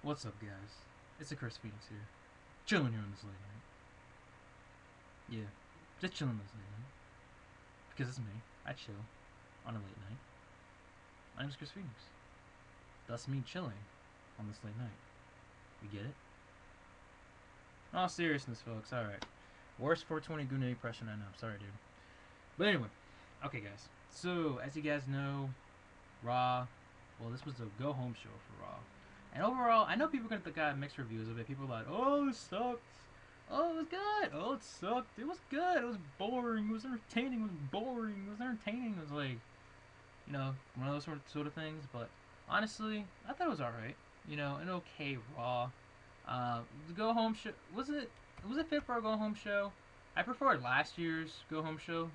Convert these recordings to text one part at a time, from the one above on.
What's up, guys? It's the TheChrisPhoenix here. Chilling here on this late night. Yeah, just chilling this late night. Because it's me. I chill on a late night. My name's TheChrisPhoenix. Thus me chilling on this late night. You get it? In all seriousness, folks, alright. Worst 420 Gune impression I know. Sorry, dude. But anyway. Okay, guys. So, as you guys know, Raw. Well, this was a go-home show for Raw. And overall, I know people are gonna got mixed reviews of it. People are like, "Oh, it sucked. Oh, it was good. Oh, it sucked. It was good. It was boring. It was entertaining. It was boring. It was entertaining." It was like, one of those sort of things. But honestly, I thought it was all right. An okay Raw. The go home show was it fit for a go home show? I preferred last year's go home show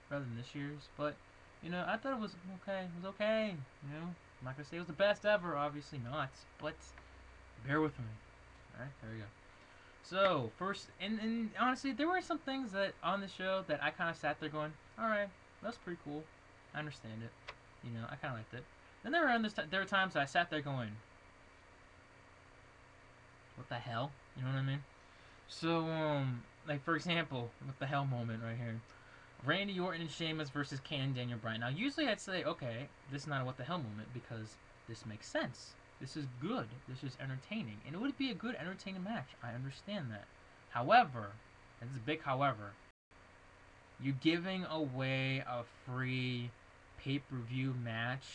rather than this year's, but I thought it was okay. It was okay. I'm not gonna say it was the best ever, obviously not, but bear with me. All right, there we go. So first, and honestly, there were some things that on the show that I kind of sat there going, all right, that's pretty cool. I understand it. I kind of liked it. Then there were times I sat there going, what the hell? You know what I mean? So like for example, what the hell moment right here. Randy Orton and Sheamus versus Kane and Daniel Bryan. Now, usually I'd say, okay, this is not a what the hell moment because this makes sense. This is good. This is entertaining. And it would be a good, entertaining match. I understand that. However, and this is a big however, you're giving away a free pay-per-view match,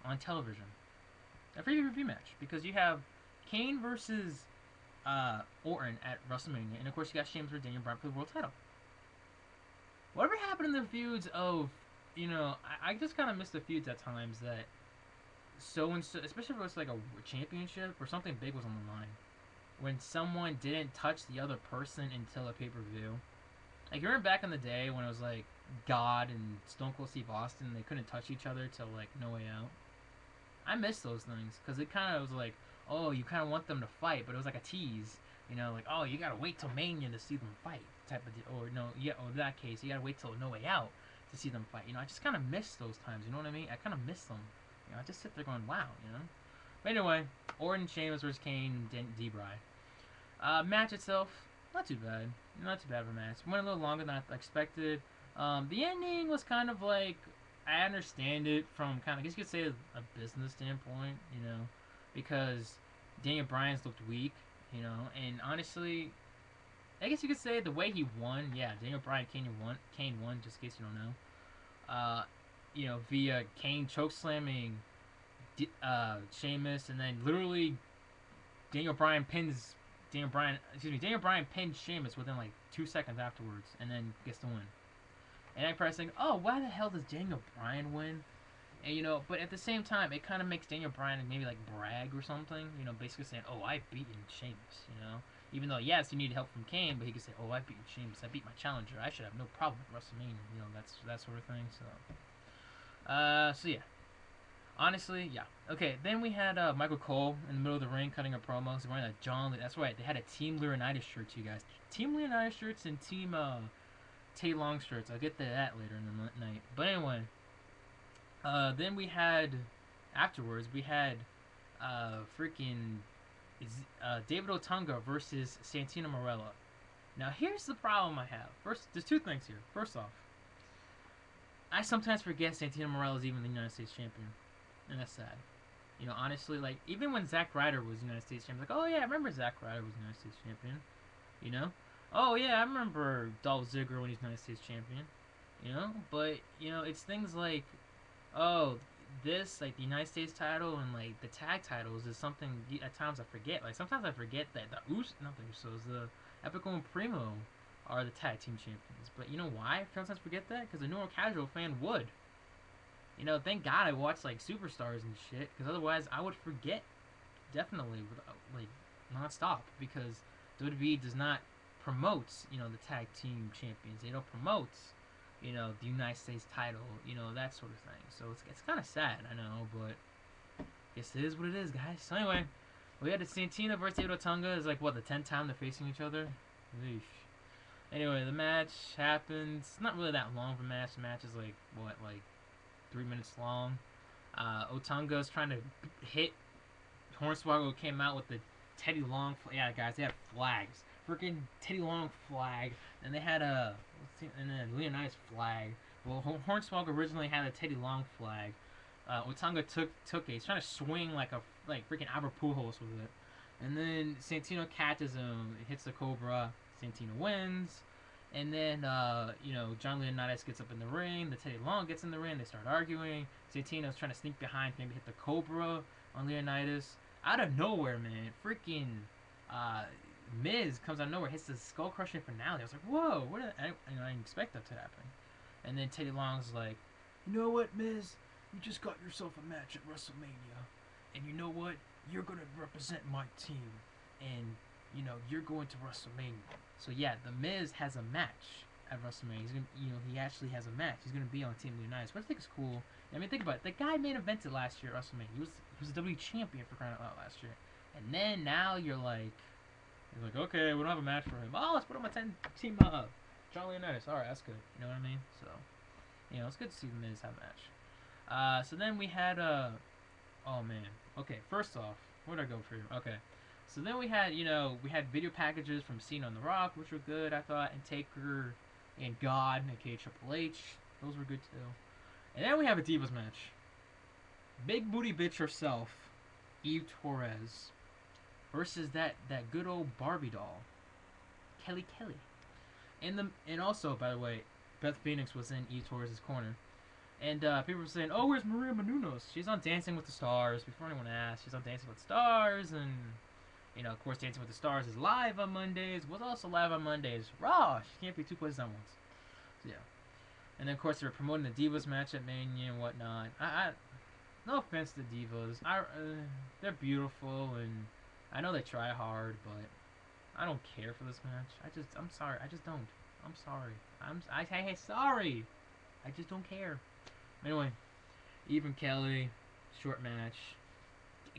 on television. A free pay-per-view match. Because you have Kane versus Orton at WrestleMania, and of course you got Sheamus versus Daniel Bryan for the world title. Whatever happened in the feuds of, I just kind of miss the feuds at times that so and so, especially if it was like a championship or something big was on the line, when someone didn't touch the other person until a pay per view. Like you remember back in the day when it was like God and Stone Cold Steve Austin, they couldn't touch each other till like No Way Out. I miss those things because it kind of was like, oh, you kind of want them to fight, but it was like a tease. Like, oh, you gotta wait till Mania to see them fight, type of deal. Or no, yeah, or in that case, you gotta wait till No Way Out to see them fight. I just kind of miss those times. You know what I mean? I kind of miss them. I just sit there going, wow. But anyway, Orton, Sheamus versus Kane, D-Bry. Match itself, not too bad. Not too bad of a match. Went a little longer than I expected. The ending was kind of like, I understand it from kind of, I guess you could say a business standpoint, because Daniel Bryan's looked weak, and honestly, I guess you could say the way he won, yeah, Daniel Bryan, Kane won, just in case you don't know, via Kane chokeslamming Sheamus, and then literally Daniel Bryan Daniel Bryan pinned Sheamus within like 2 seconds afterwards, and then gets the win. And I'm probably saying, oh, why the hell does Daniel Bryan win? And but at the same time, it kind of makes Daniel Bryan maybe like brag or something. Basically saying, "Oh, I've beaten Sheamus." Even though yes, he needed help from Kane, but he could say, "Oh, I've beaten Sheamus. I beat my challenger. I should have no problem at WrestleMania." That's that sort of thing. So yeah. Honestly, yeah. Okay, then we had Michael Cole in the middle of the ring cutting a promo. He's wearing a John Lee. That's right. They had a Team Leonidas shirt, you guys. Team Leonidas shirts and Team Tay Long shirts. I'll get to that later in the night. But anyway, then we had afterwards we had freaking David Otunga versus Santino Marella. Now here's the problem I have. First, there's two things here. First off, I sometimes forget Santino Marella is even the United States champion, and that's sad. Honestly, like even when Zack Ryder was United States champion, like, oh yeah, I remember Zack Ryder was United States champion. You know, oh yeah, I remember Dolph Ziggler when he's United States champion. But it's things like, oh, this like the United States title and like the tag titles is something at times I forget. Like sometimes I forget that not the Usos, the Epico and Primo are the tag team champions. But you know why? I sometimes forget that because a normal casual fan would. Thank God I watch like Superstars and shit because otherwise I would forget definitely like nonstop because WWE does not promote the tag team champions. They don't promote the United States title, that sort of thing. So it's kind of sad, I know, but I guess it is what it is, guys. So anyway, we had the Santino versus David Otunga. Is like what the 10th time they're facing each other. Eesh. Anyway, the match happens. It's not really that long of a match. The match is like 3 minutes long. Otunga's trying to hit. Hornswoggle came out with the Teddy Long. Yeah, guys, they had flags. Freaking Teddy Long flag. And they had and then Leonidas flag. Well, Hornswoggle originally had a Teddy Long flag. Otunga took it. He's trying to swing like freaking Albert Pujols with it. And then Santino catches him, hits the Cobra. Santino wins. And then, John Leonidas gets up in the ring. The Teddy Long gets in the ring. They start arguing. Santino's trying to sneak behind, maybe hit the Cobra on Leonidas. Out of nowhere, man, freaking Miz comes out of nowhere, hits the skull-crushing finale. I was like, whoa, I didn't expect that to happen. And then Teddy Long's like, you know what, Miz? You just got yourself a match at WrestleMania. And you know what? You're going to represent my team. And, you're going to WrestleMania. So, yeah, The Miz has a match at WrestleMania. He's gonna, he actually has a match. He's going to be on Team Leonidas, which I think is cool. I mean, think about it. The guy main evented last year at WrestleMania. He was a WWE champion for crying out loud last year. And then now you're like, okay, we don't have a match for him. Oh, let's put him on Team John Leonidas. All right, that's good. You know what I mean? So, it's good to see The Miz have a match. So then we had oh man. Okay, first off, where did I go for here? Okay. So then we had, we had video packages from Cena and The Rock, which were good, I thought, and Taker and God, aka Triple H. Those were good too. And then we have a Divas match. Big booty bitch herself, Eve Torres, versus that good old Barbie doll, Kelly. And also, by the way, Beth Phoenix was in Eve Torres' corner. And people were saying, oh, where's Maria Menounos? She's on Dancing with the Stars. Before anyone asked, she's on Dancing with the Stars. And, of course, Dancing with the Stars is live on Mondays. Was also live on Mondays. Raw. She can't be two places at once. So, yeah. And then, of course, they were promoting the Divas match at Mania and whatnot. No offense to Divas. They're beautiful, and I know they try hard, but I don't care for this match. I'm sorry. I just don't. I'm sorry. I'm sorry. I just don't care. Anyway, Eve and Kelly, short match.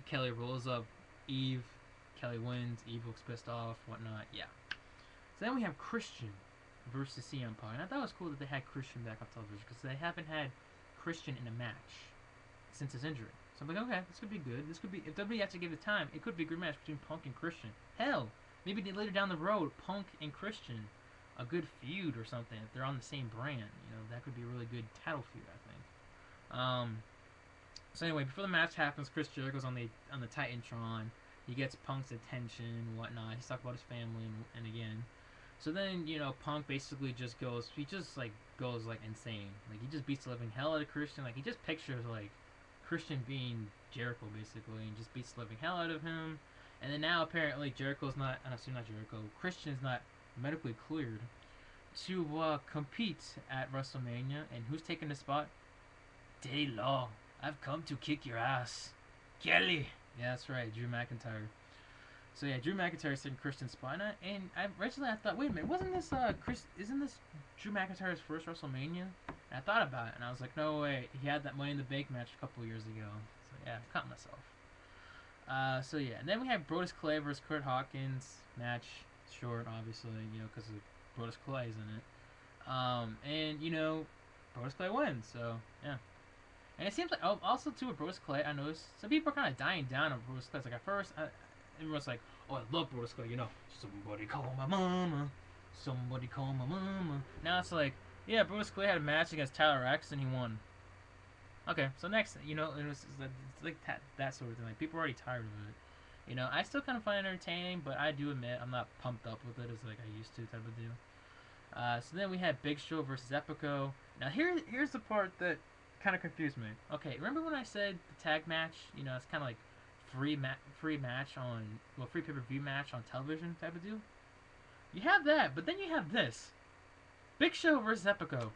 Kelly rolls up Eve. Kelly wins. Eve looks pissed off, whatnot. Yeah. So then we have Christian versus CM Punk. And I thought it was cool that they had Christian back on television because they haven't had Christian in a match since his injury. So I'm like, okay, this could be good. This could be, if WWE has to give it time, it could be a good match between Punk and Christian. Hell, maybe later down the road, Punk and Christian, a good feud or something. If they're on the same brand, that could be a really good title feud, I think. So anyway, before the match happens, Chris Jericho's on the Titantron. He gets Punk's attention and whatnot. He's talking about his family and again. So then, Punk basically just goes insane. Like, he just beats the living hell out of Christian. Like, he just pictures, Christian being Jericho, basically, and just beats the living hell out of him. And then now, apparently, Christian's not medically cleared to compete at WrestleMania. And who's taking the spot? Teddy Long. I've come to kick your ass. Kelly. Yeah, that's right, Drew McIntyre. So yeah, Drew McIntyre's taking Christian's spot, and originally I thought, wait a minute, wasn't this isn't this Drew McIntyre's first WrestleMania? And I thought about it, and I was like, no way, he had that Money in the Bank match a couple years ago. So yeah, I caught myself. So yeah, and then we have Brodus Clay versus Kurt Hawkins match, short obviously, because Brodus Clay's in it. And Brodus Clay wins, so yeah. And it seems like also too with Brodus Clay, I noticed some people are kind of dying down on Brodus Clay. Like at first, everyone's like, "Oh, I love Brodus Clay," Somebody call my mama. Somebody call my mama. Now it's like, yeah, Brodus Clay had a match against Tyler X and he won. Okay, so next, it was like that sort of thing. Like people are already tired of it. I still kind of find it entertaining, but I do admit I'm not pumped up with it as like I used to type of deal. So then we had Big Show versus Epico. Now here's the part that kind of confused me. Okay, remember when I said the tag match? It's kind of like free match on free pay-per-view match on television type of deal. You have that, but then you have this: Big Show versus Epico.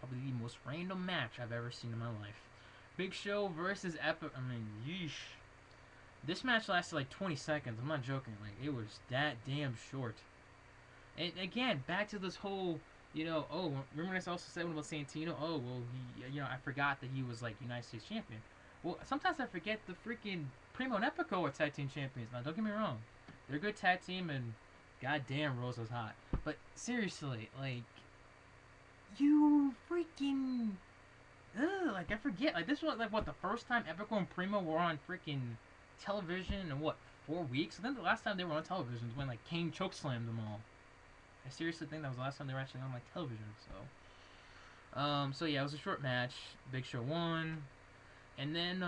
Probably the most random match I've ever seen in my life. Big Show versus Epico. I mean, yeesh. This match lasted like 20 seconds. I'm not joking. Like it was that damn short. And again, back to this whole. Remember when I also said about Santino? Oh, well, he, I forgot that he was, United States champion. Well, sometimes I forget the freaking Primo and Epico are tag team champions. Now, don't get me wrong. They're a good tag team, and goddamn, Rosa's hot. But, seriously, you freaking... like I forget. Like this was like what the first time Epico and Primo were on freaking television in what 4 weeks. I think the last time they were on television was when like Kane chokeslammed them all. I seriously think that was the last time they were actually on like television. So yeah, it was a short match. Big Show won, and then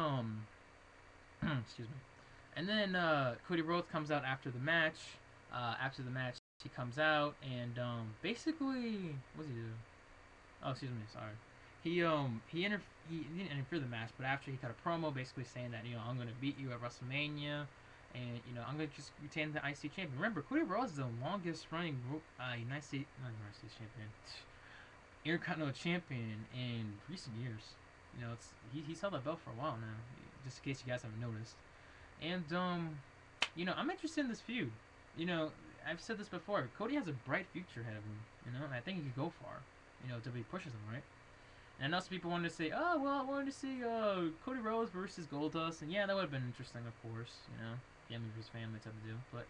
excuse me, and then Cody Rhodes comes out after the match. He comes out and basically what does he do? Oh, excuse me, sorry. He didn't interfere the match, but after he cut a promo, basically saying that I'm gonna beat you at WrestleMania, and I'm gonna just retain the IC champion. Remember, Cody Rhodes is the longest running United States champion, Intercontinental champion in recent years. He's held that belt for a while now, just in case you guys haven't noticed. And I'm interested in this feud. I've said this before. Cody has a bright future ahead of him. And I think he could go far. WWE pushes him, right? And I know some people wanted to say, oh, well, I wanted to see Cody Rhodes versus Goldust. And yeah, that would have been interesting, of course. Family versus family type of deal. But,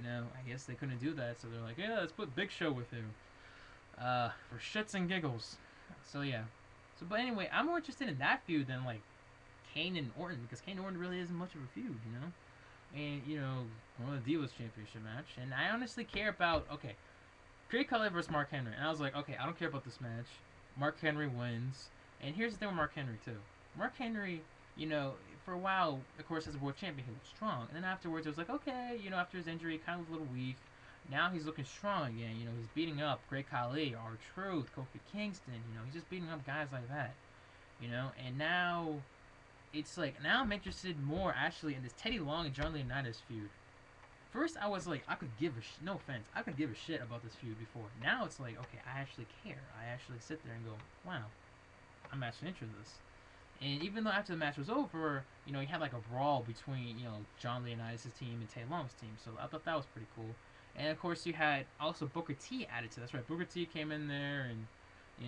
I guess they couldn't do that. So they're like, yeah, let's put Big Show with him. For shits and giggles. So, yeah. But anyway, I'm more interested in that feud than, like, Kane and Orton. Because Kane and Orton really isn't much of a feud, And, one of the Divas Championship match. And I honestly care about, okay, Great Khali versus Mark Henry. And I was like, okay, I don't care about this match. Mark Henry wins. And here's the thing with Mark Henry, too. Mark Henry, for a while, of course, as a world champion, he looked strong. And then afterwards, it was like, okay, after his injury, he kind of was a little weak. Now he's looking strong again. He's beating up Great Khali, R-Truth, Kofi Kingston. He's just beating up guys like that. And now it's like, now I'm interested more, actually, in this Teddy Long and John Laurinaitis feud. First, I was like, I could give a no offense, I could give a shit about this feud before. Now it's like, okay, I actually care. I actually sit there and go, wow, I'm actually interested in this. And even though after the match was over, you had like a brawl between, John Laurinaitis' team and Teddy Long's team. So I thought that was pretty cool. And of course, you had also Booker T added to that. That's right, Booker T came in there and, he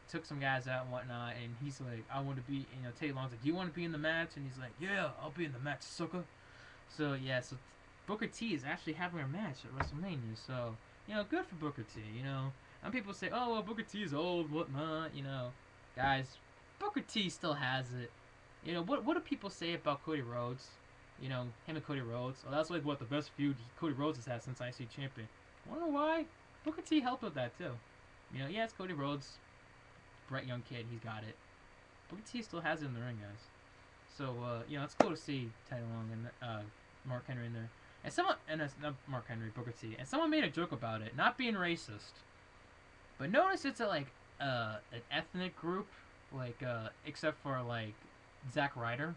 took some guys out and whatnot. And he's like, I want to be, Teddy Long's like, do you want to be in the match? And he's like, yeah, I'll be in the match, sucker. So yeah, so Booker T is actually having a match at WrestleMania, so, good for Booker T, And people say, oh, well, Booker T is old, whatnot, Guys, Booker T still has it. What do people say about Cody Rhodes? Him and Cody Rhodes. Oh, that's like, what, the best feud Cody Rhodes has had since IC champion. Wanna know why? Booker T helped with that, too. Yeah, it's Cody Rhodes. Bright young kid, he's got it. Booker T still has it in the ring, guys. So, it's cool to see Teddy Long and Mark Henry in there. And not Mark Henry, Booker T. And someone made a joke about it, not being racist. But notice it's an ethnic group, like, except for, like, Zack Ryder,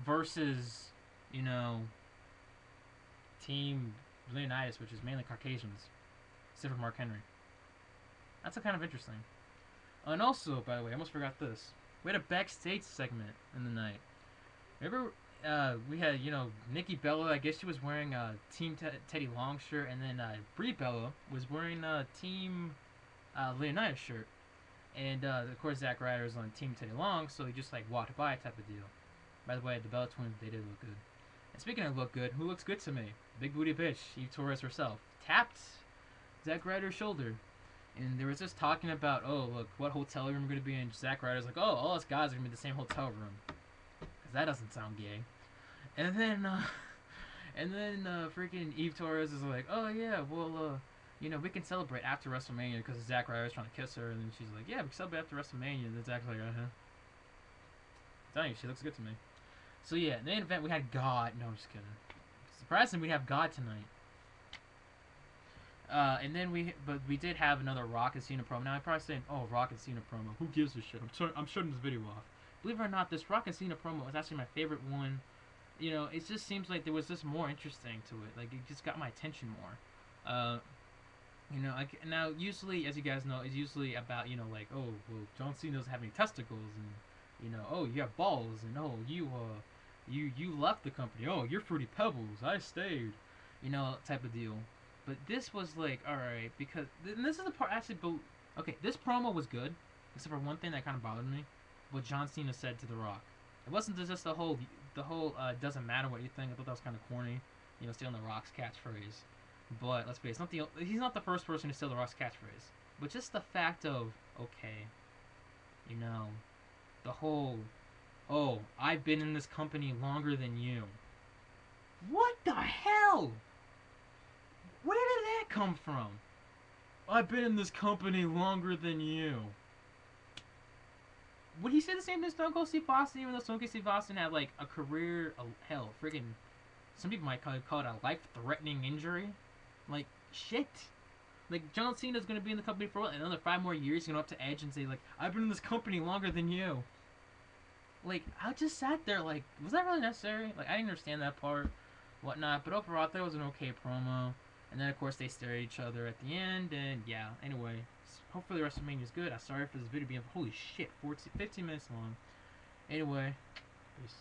versus, Team Leonidas, which is mainly Caucasians, except for Mark Henry. That's kind of interesting. And also, by the way, I almost forgot this. We had a backstage segment in the night. Remember, we had, Nikki Bella, I guess she was wearing a Team Teddy Long shirt, and then Brie Bella was wearing a Team Leonidas shirt. And, of course, Zack Ryder was on Team Teddy Long, so he just, like, walked by type of deal. By the way, the Bella Twins, they did look good. And speaking of look good, who looks good to me? Big booty bitch, Eve Torres herself, tapped Zack Ryder's shoulder. And they were just talking about, oh, look, what hotel room we're going to be in. Zack Ryder's like, oh, all us guys are going to be in the same hotel room. Because that doesn't sound gay. And then freaking Eve Torres is like, oh, yeah, well, we can celebrate after WrestleMania because Zack Ryder's trying to kiss her. And then she's like, yeah, we can celebrate after WrestleMania. And then Zack's like, uh-huh. I'm telling you, she looks good to me. So, yeah, in the main event, we had God. No, I'm just kidding. Surprisingly, we have God tonight. And then we did have another Rock and Cena promo. Now, I'm probably saying, oh, Rock and Cena promo. Who gives a shit? I'm shutting this video off. Believe it or not, this Rock and Cena promo was actually my favorite one. It just seems like there was just more interesting to it. Like, it just got my attention more. Now, usually, as you guys know, it's usually about, like, oh, well, John Cena doesn't have any testicles, and, oh, you have balls, and, oh, you left the company. Oh, you're Fruity Pebbles. I stayed. Type of deal. But this was like, alright, because, and this is the part, actually, okay, this promo was good, except for one thing that kind of bothered me, what John Cena said to The Rock. It wasn't just the whole, doesn't matter what you think. I thought that was kind of corny, stealing The Rock's catchphrase. But, let's face it, he's not the first person to steal The Rock's catchphrase. But just the fact of, okay, the whole, oh, I've been in this company longer than you. What the hell? Where did that come from? I've been in this company longer than you. Would he say the same to Stone Cold Steve Austin, even though Stone Cold Steve Austin had like a career, hell, friggin', some people might call it a life-threatening injury? Like, shit. Like, John Cena's gonna be in the company for what, another 5 more years? He's gonna go up to Edge and say, like, I've been in this company longer than you. Like, I just sat there, like, was that really necessary? Like, I didn't understand that part, whatnot, but overall, I thought it was an okay promo. And then, of course, they stare at each other at the end, and yeah, anyway, hopefully WrestleMania is good. I'm sorry for this video being, holy shit, 15 minutes long. Anyway, peace.